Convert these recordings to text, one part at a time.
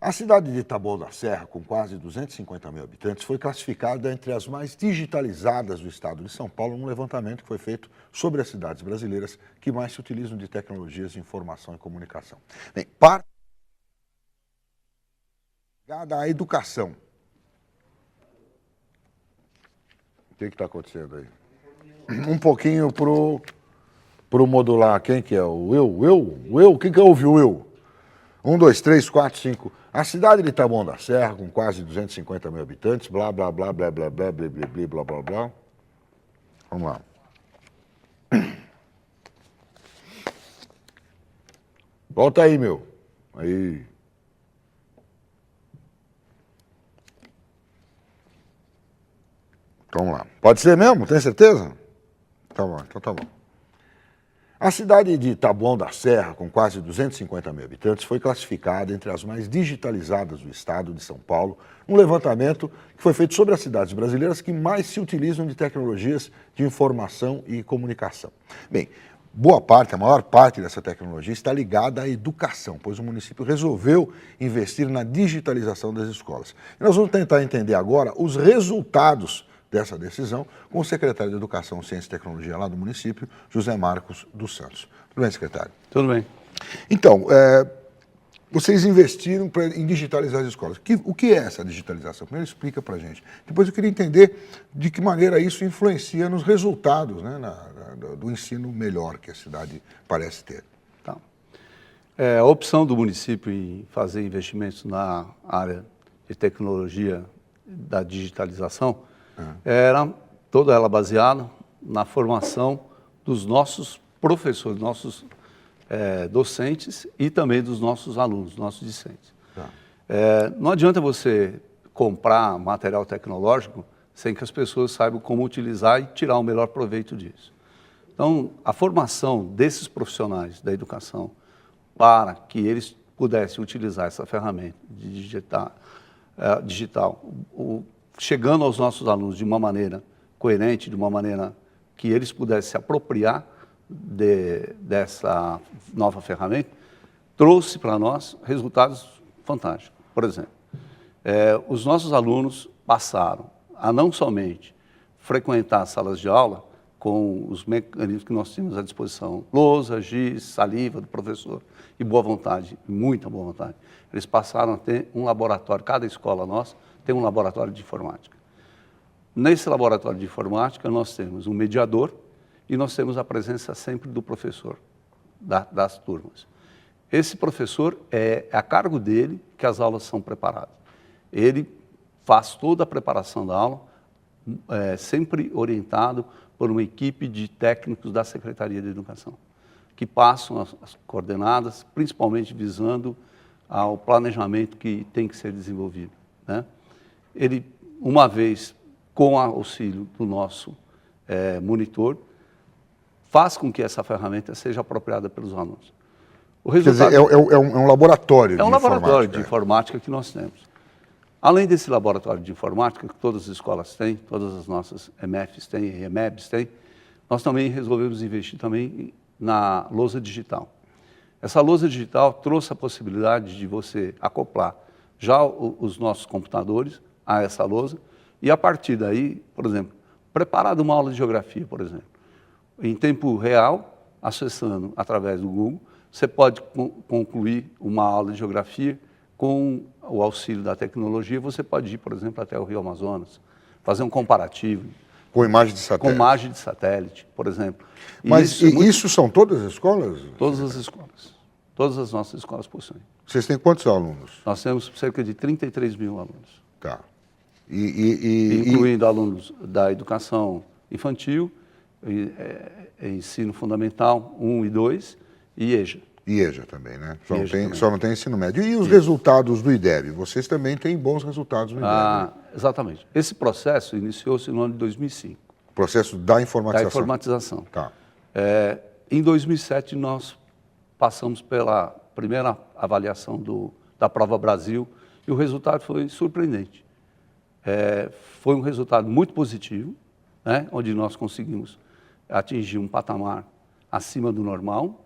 A cidade de Taboão da Serra, com quase 250 mil habitantes, foi classificada entre as mais digitalizadas do estado de São Paulo num levantamento que foi feito sobre as cidades brasileiras que mais se utilizam de tecnologias de informação e comunicação. Bem, parte ligada à educação. O que está acontecendo aí? Um pouquinho pro modular. Quem que é? O Will? Quem que ouve o Will? 1, 2, 3, 4, 5. A cidade de Taboão da Serra, com quase 250 mil habitantes, blá, blá, blá, blá, blá, blá, blá, blá, blá, blá, blá, blá. Vamos lá. Volta aí, meu. Aí. Vamos lá. Pode ser mesmo? Tem certeza? Tá bom, então tá bom. A cidade de Taboão da Serra, com quase 250 mil habitantes, foi classificada entre as mais digitalizadas do estado de São Paulo, um levantamento que foi feito sobre as cidades brasileiras que mais se utilizam de tecnologias de informação e comunicação. Bem, boa parte, a maior parte dessa tecnologia está ligada à educação, pois o município resolveu investir na digitalização das escolas. E nós vamos tentar entender agora os resultados dessa decisão com o secretário de Educação, Ciência e Tecnologia lá do município, José Marcos dos Santos. Tudo bem, secretário? Tudo bem. Então, vocês investiram em digitalizar as escolas. O que é essa digitalização? Primeiro explica para a gente. Depois eu queria entender de que maneira isso influencia nos resultados, né, do ensino melhor que a cidade parece ter. Tá. A opção do município em fazer investimentos na área de tecnologia da digitalização era toda ela baseada na formação dos nossos professores, nossos docentes e também dos nossos alunos, nossos discentes. Tá. Não adianta você comprar material tecnológico sem que as pessoas saibam como utilizar e tirar o melhor proveito disso. Então, a formação desses profissionais da educação para que eles pudessem utilizar essa ferramenta de digital, chegando aos nossos alunos de uma maneira coerente, de uma maneira que eles pudessem se apropriar dessa nova ferramenta, trouxe para nós resultados fantásticos. Por exemplo, os nossos alunos passaram a não somente frequentar as salas de aula com os mecanismos que nós tínhamos à disposição, lousa, giz, saliva do professor e boa vontade, muita boa vontade. Eles passaram a ter um laboratório, cada escola nossa tem um laboratório de informática. Nesse laboratório de informática nós temos um mediador e nós temos a presença sempre do professor das turmas. Esse professor é a cargo dele que as aulas são preparadas. Ele faz toda a preparação da aula, sempre orientado por uma equipe de técnicos da Secretaria de Educação, que passam as coordenadas, principalmente visando ao planejamento que tem que ser desenvolvido, né? Ele, uma vez com o auxílio do nosso monitor, faz com que essa ferramenta seja apropriada pelos alunos. O resultado, quer dizer, é um laboratório de informática. É um laboratório de informática que nós temos. Além desse laboratório de informática, que todas as escolas têm, todas as nossas EMEFs têm, EMEBs têm, nós também resolvemos investir também na lousa digital. Essa lousa digital trouxe a possibilidade de você acoplar já os nossos computadores a essa lousa e, a partir daí, por exemplo, preparar uma aula de geografia, por exemplo, em tempo real, acessando através do Google, você pode concluir uma aula de geografia com o auxílio da tecnologia. Você pode ir, por exemplo, até o Rio Amazonas, fazer um comparativo. Com imagem de satélite. Com imagem de satélite, por exemplo. Mas isso são todas as escolas? Todas as escolas. Todas as nossas escolas possuem. Vocês têm quantos alunos? Nós temos cerca de 33 mil alunos. Tá. Incluindo alunos da educação infantil, ensino fundamental 1 e 2 e EJA. E EJA também, né? EJA Só não tem ensino médio. E os resultados do IDEB? Vocês também têm bons resultados no IDEB. Exatamente. Esse processo iniciou-se no ano de 2005. O processo da informatização. Da informatização. Tá. Em 2007, nós passamos pela primeira avaliação da Prova Brasil e o resultado foi surpreendente. Foi um resultado muito positivo, né, onde nós conseguimos atingir um patamar acima do normal,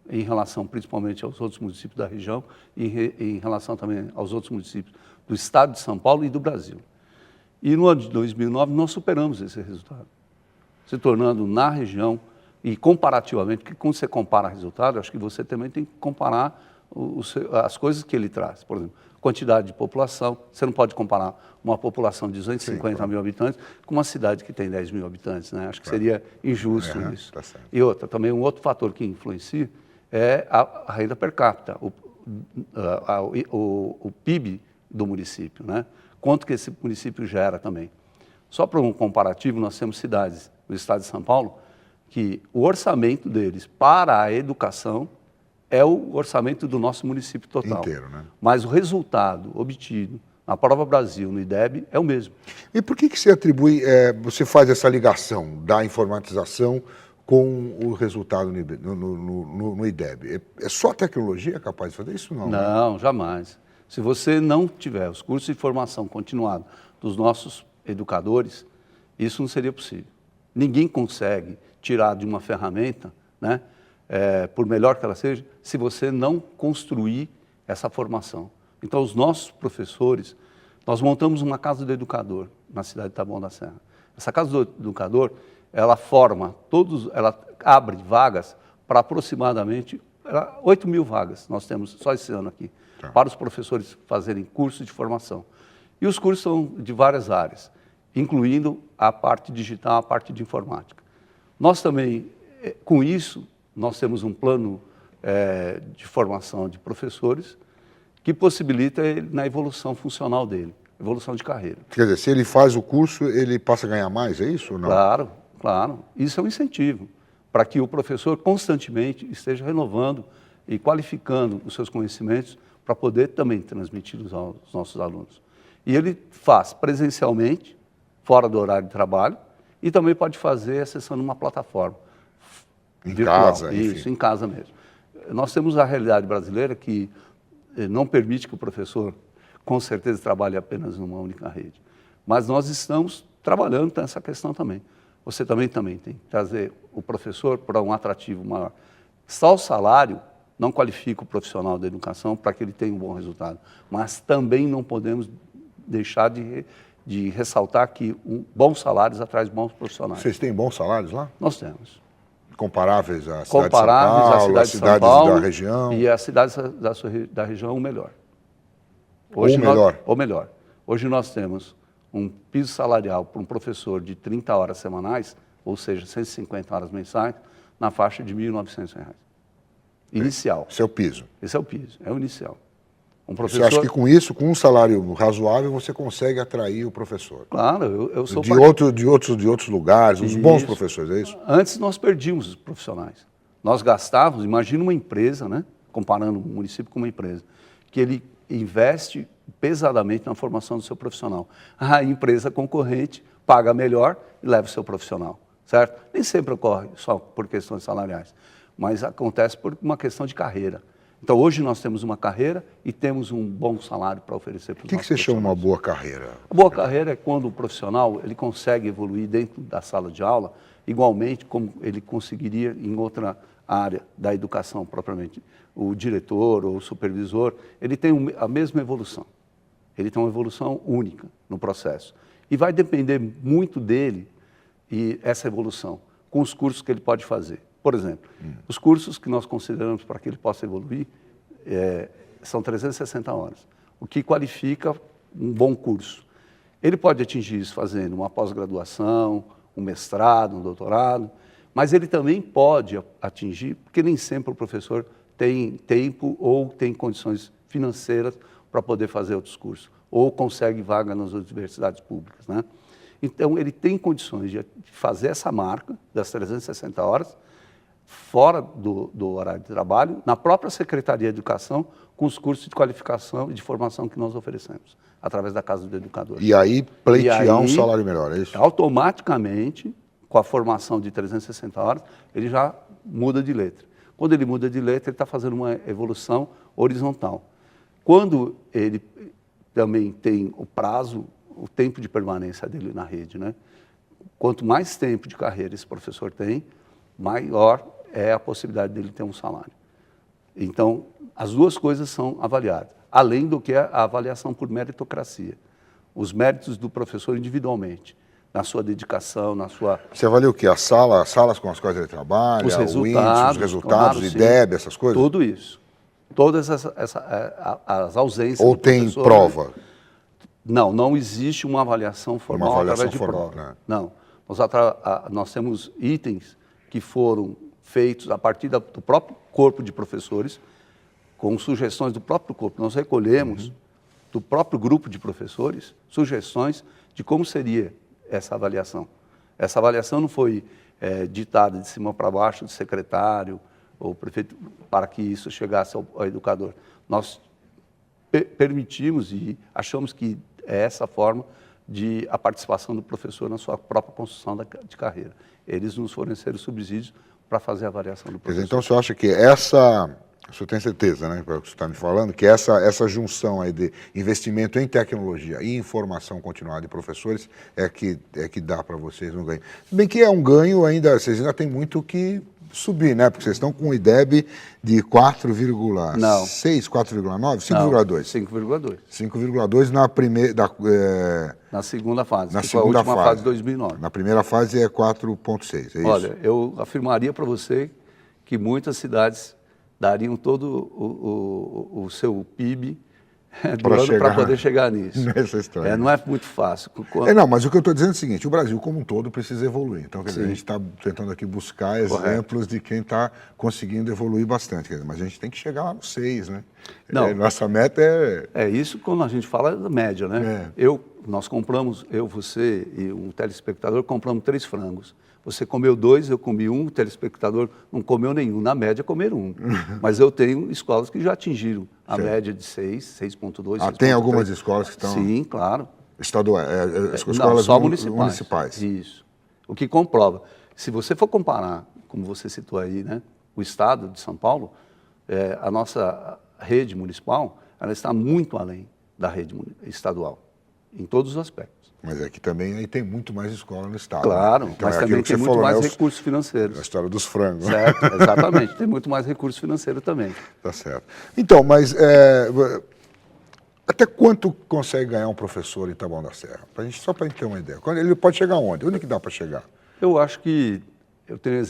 em relação principalmente aos outros municípios da região e em relação também aos outros municípios do estado de São Paulo e do Brasil. E no ano de 2009 nós superamos esse resultado, se tornando na região e comparativamente, porque quando você compara resultado, acho que você também tem que comparar as coisas que ele traz. Por exemplo, quantidade de população, você não pode comparar uma população de 250 mil habitantes com uma cidade que tem 10 mil habitantes, né? Acho que seria injusto isso. Tá certo. E também um outro fator que influencia é a renda per capita, o PIB do município, né? Quanto que esse município gera também. Só para um comparativo, nós temos cidades no estado de São Paulo que o orçamento deles para a educação é o orçamento do nosso município total. Inteiro, né? Mas o resultado obtido na Prova Brasil, no IDEB, é o mesmo. E por que você atribui, você faz essa ligação da informatização com o resultado no IDEB? É só a tecnologia capaz de fazer isso? Não, Não, jamais. Se você não tiver os cursos de formação continuada dos nossos educadores, isso não seria possível. Ninguém consegue tirar de uma ferramenta, né, por melhor que ela seja, se você não construir essa formação. Então, os nossos professores, nós montamos uma casa do educador na cidade de Taboão da Serra. Essa casa do educador, ela ela abre vagas para aproximadamente 8 mil vagas, nós temos só esse ano aqui, para os professores fazerem cursos de formação. E os cursos são de várias áreas, incluindo a parte digital, a parte de informática. Nós também, com isso, nós temos um plano de formação de professores que possibilita ele na evolução funcional dele, evolução de carreira. Quer dizer, se ele faz o curso, ele passa a ganhar mais, é isso ou não? Claro, claro. Isso é um incentivo para que o professor constantemente esteja renovando e qualificando os seus conhecimentos para poder também transmiti-los aos nossos alunos. E ele faz presencialmente, fora do horário de trabalho, e também pode fazer acessando uma plataforma virtual. Casa, enfim. Isso, em casa mesmo. Nós temos a realidade brasileira que não permite que o professor, com certeza, trabalhe apenas numa única rede. Mas nós estamos trabalhando nessa questão também. Você também tem que trazer o professor para um atrativo maior. Só o salário não qualifica o profissional da educação para que ele tenha um bom resultado. Mas também não podemos deixar de ressaltar que bons salários atrás de bons profissionais. Vocês têm bons salários lá? Nós temos. Comparáveis à cidade Comparáveis de São Paulo, à às cidade de São cidades Paulo da região? e as cidades da região, o melhor. Ou melhor? Ou melhor. Hoje nós temos um piso salarial para um professor de 30 horas semanais, ou seja, 150 horas mensais, na faixa de R$ 1.900. Inicial. Esse é o piso. Esse é o piso, é o inicial. Você acha que com isso, com um salário razoável, você consegue atrair o professor? Claro, eu sou... De outros lugares, os bons professores, é isso? Antes nós perdíamos os profissionais. Nós gastávamos, imagina uma empresa, né, comparando um município com uma empresa, que ele investe pesadamente na formação do seu profissional. A empresa concorrente paga melhor e leva o seu profissional, certo? Nem sempre ocorre só por questões salariais, mas acontece por uma questão de carreira. Então, hoje nós temos uma carreira e temos um bom salário para oferecer para os nossos profissionais. O que você chama uma boa carreira? A boa carreira é quando o profissional ele consegue evoluir dentro da sala de aula, igualmente como ele conseguiria em outra área da educação propriamente. O diretor ou o supervisor, ele tem a mesma evolução. Ele tem uma evolução única no processo. E vai depender muito dele e essa evolução, com os cursos que ele pode fazer. Por exemplo, os cursos que nós consideramos para que ele possa evoluir são 360 horas, o que qualifica um bom curso. Ele pode atingir isso fazendo uma pós-graduação, um mestrado, um doutorado, mas ele também pode atingir, porque nem sempre o professor tem tempo ou tem condições financeiras para poder fazer outros cursos, ou consegue vaga nas universidades públicas, né? Então, ele tem condições de fazer essa marca das 360 horas, fora do horário de trabalho, na própria Secretaria de Educação, com os cursos de qualificação e de formação que nós oferecemos, através da Casa do Educador. E aí pleitear um salário melhor, é isso? Automaticamente, com a formação de 360 horas, ele já muda de letra. Quando ele muda de letra, ele está fazendo uma evolução horizontal. Quando ele também tem o prazo, o tempo de permanência dele na rede, né? Quanto mais tempo de carreira esse professor tem, maior é a possibilidade dele ter um salário. Então, as duas coisas são avaliadas, além do que a avaliação por meritocracia. Os méritos do professor individualmente, na sua dedicação, na sua... Você avalia o quê? As salas com as quais ele trabalha, Os o índice, resultados, os resultados, claro, IDEB, essas coisas? Tudo isso. Todas as ausências Ou do tem professor, prova? Não, não existe uma avaliação formal Uma avaliação através de formal, prova. né? Não. Nós temos itens que foram feitos a partir do próprio corpo de professores, com sugestões do próprio corpo. Nós recolhemos do próprio grupo de professores sugestões de como seria essa avaliação. Essa avaliação não foi ditada de cima para baixo do secretário ou prefeito para que isso chegasse ao educador. Nós permitimos e achamos que é essa forma de a participação do professor na sua própria construção de carreira. Eles nos forneceram subsídios para fazer a avaliação do professor. Então, o senhor acha que o senhor tem certeza, né, pelo que você está me falando, que essa junção aí de investimento em tecnologia e informação continuada de professores é que dá para vocês um ganho? Se bem que é um ganho vocês ainda têm muito que subir, né? Porque vocês estão com um IDEB de 4,6, 4,9, 5,2. 5,2. 5,2 na primeira... Na segunda fase, na que segunda foi a última fase de 2009. Na primeira fase é 4,6, é isso? Olha, eu afirmaria para você que muitas cidades dariam todo o seu PIB do ano para poder chegar nisso. Nessa história. Não é muito fácil. Não, mas o que eu estou dizendo é o seguinte, o Brasil como um todo precisa evoluir. Então, quer dizer, a gente está tentando aqui buscar exemplos de quem está conseguindo evoluir bastante. Quer dizer, mas a gente tem que chegar lá no 6, né? Não. Nossa meta é... É isso quando a gente fala da média, né? Nós compramos, você e um telespectador, compramos 3 frangos. Você comeu 2, eu comi 1, o telespectador não comeu nenhum. Na média, comeram 1. Mas eu tenho escolas que já atingiram a média de 6, 6,2, 6,3. Tem algumas escolas que estão... Sim, claro. Estaduais, escolas não, só municipais. Isso. O que comprova. Se você for comparar, como você citou aí, né, o estado de São Paulo, a nossa rede municipal, ela está muito além da rede estadual, em todos os aspectos. Mas é que também aí tem muito mais escola no estado. Claro, né? Então, mas também tem muito mais recursos financeiros. A história dos frangos. Certo, exatamente. Tem muito mais recursos financeiros também. Tá certo. Então, mas até quanto consegue ganhar um professor em Taboão da Serra? Só para a gente ter uma ideia. Ele pode chegar onde? Onde que dá para chegar? Eu acho que eu tenho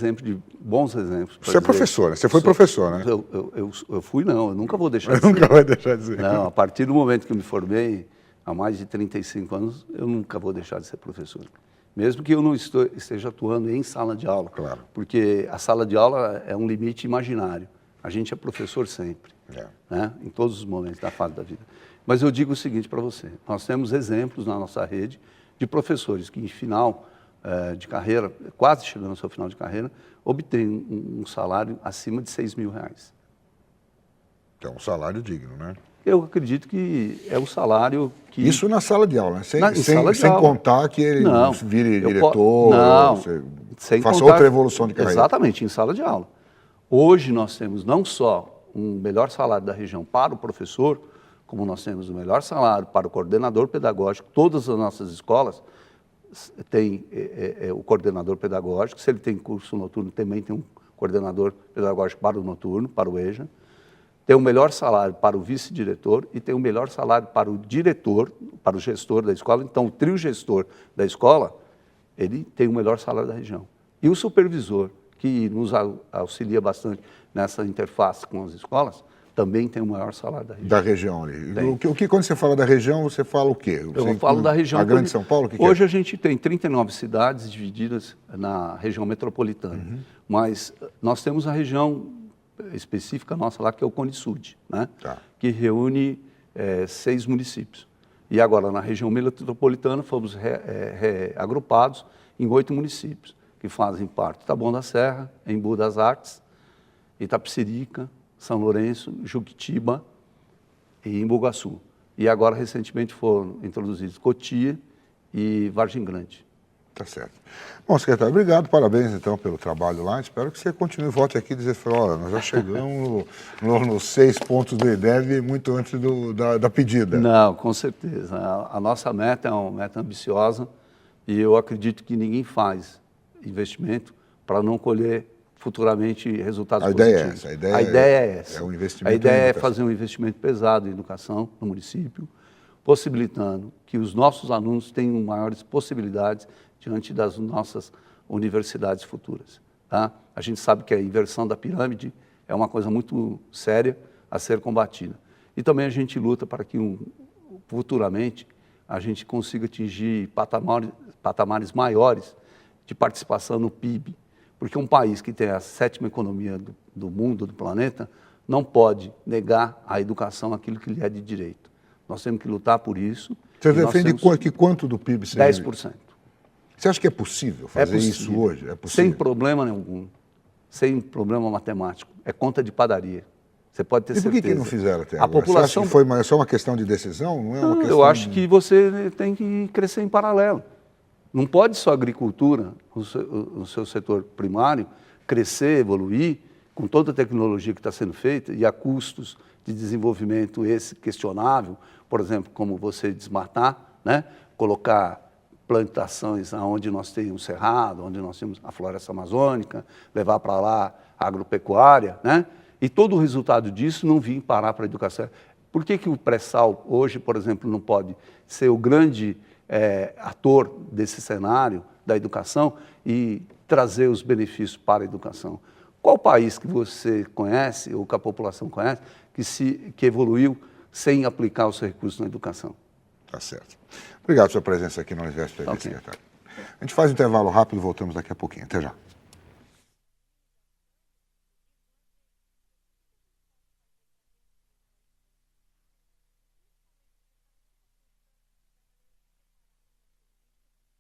bons exemplos. Você é professor, né? Você foi professor, né? Eu fui, não. Eu nunca vou deixar de ser. Nunca vai deixar de ser. Não, a partir do momento que eu me formei, há mais de 35 anos, eu nunca vou deixar de ser professor. Mesmo que eu não esteja atuando em sala de aula. Claro. Porque a sala de aula é um limite imaginário. A gente é professor sempre, né? Em todos os momentos da fase da vida. Mas eu digo o seguinte para você, nós temos exemplos na nossa rede de professores que em final de carreira, quase chegando ao seu final de carreira, obtêm um salário acima de R$6.000. Que é um salário digno, né? Eu acredito que é o salário que... Isso na sala de aula, né? Sem Não, contar que ele vire diretor, sem faça contar, outra evolução de carreira. Exatamente, em sala de aula. Hoje nós temos não só um melhor salário da região para o professor, como nós temos o melhor salário para o coordenador pedagógico. Todas as nossas escolas têm o coordenador pedagógico. Se ele tem curso noturno, também tem um coordenador pedagógico para o noturno, para o EJA. Tem o melhor salário para o vice-diretor e tem o melhor salário para o diretor, para o gestor da escola. Então, o trio gestor da escola, ele tem o melhor salário da região. E o supervisor, que nos auxilia bastante nessa interface com as escolas, também tem o maior salário da região. Da região ali. Quando você fala da região, você fala o quê? Eu falo da região. A Grande São Paulo? Hoje a gente tem 39 cidades divididas na região metropolitana. Mas nós temos a região específica nossa lá, que é o Cone Sud, né? Que reúne 6 municípios. E agora, na região metropolitana, fomos agrupados em 8 municípios, que fazem parte Taboão da Serra, Embu das Artes, Itapecerica, São Lourenço, Juquitiba e Embu-Guaçu. E agora, recentemente, foram introduzidos Cotia e Vargem Grande. Tá certo. Bom, secretário, obrigado, parabéns então pelo trabalho lá. Espero que você continue, volte aqui e dizer, olha, nós já chegamos nos 6 pontos do IDEB muito antes da pedida. Não, com certeza. A nossa meta é uma meta ambiciosa e eu acredito que ninguém faz investimento para não colher futuramente resultados A ideia é positivos. essa, A ideia é essa. É um investimento A ideia em é educação. fazer um investimento pesado em educação no município, possibilitando que os nossos alunos tenham maiores possibilidades diante das nossas universidades futuras. Tá? A gente sabe que a inversão da pirâmide é uma coisa muito séria a ser combatida. E também a gente luta para que futuramente a gente consiga atingir patamares maiores de participação no PIB, porque um país que tem a 7ª economia do mundo, do planeta, não pode negar à educação aquilo que lhe é de direito. Nós temos que lutar por isso. Você defende que quanto do PIB seja? 10%. Você acha que é possível fazer isso hoje? É possível? Sem problema nenhum, sem problema matemático. É conta de padaria. Você pode ter certeza. E por que não fizeram até a agora? população... Você acha que foi só uma questão de decisão? Não é uma questão... Eu acho que você tem que crescer em paralelo. Não pode só a agricultura, o seu setor primário, crescer, evoluir, com toda a tecnologia que está sendo feita e a custos de desenvolvimento esse questionável, por exemplo, como você desmatar, né? Colocar plantações onde nós temos cerrado, onde nós temos a floresta amazônica, levar para lá a agropecuária, né? E todo o resultado disso não vir parar para a educação. Por que o pré-sal hoje, por exemplo, não pode ser o grande ator desse cenário da educação e trazer os benefícios para a educação? Qual país que você conhece, ou que a população conhece, que evoluiu sem aplicar os recursos na educação? Tá certo. Obrigado pela sua presença aqui no Universo TV, secretário. A gente faz um intervalo rápido e voltamos daqui a pouquinho. Até já.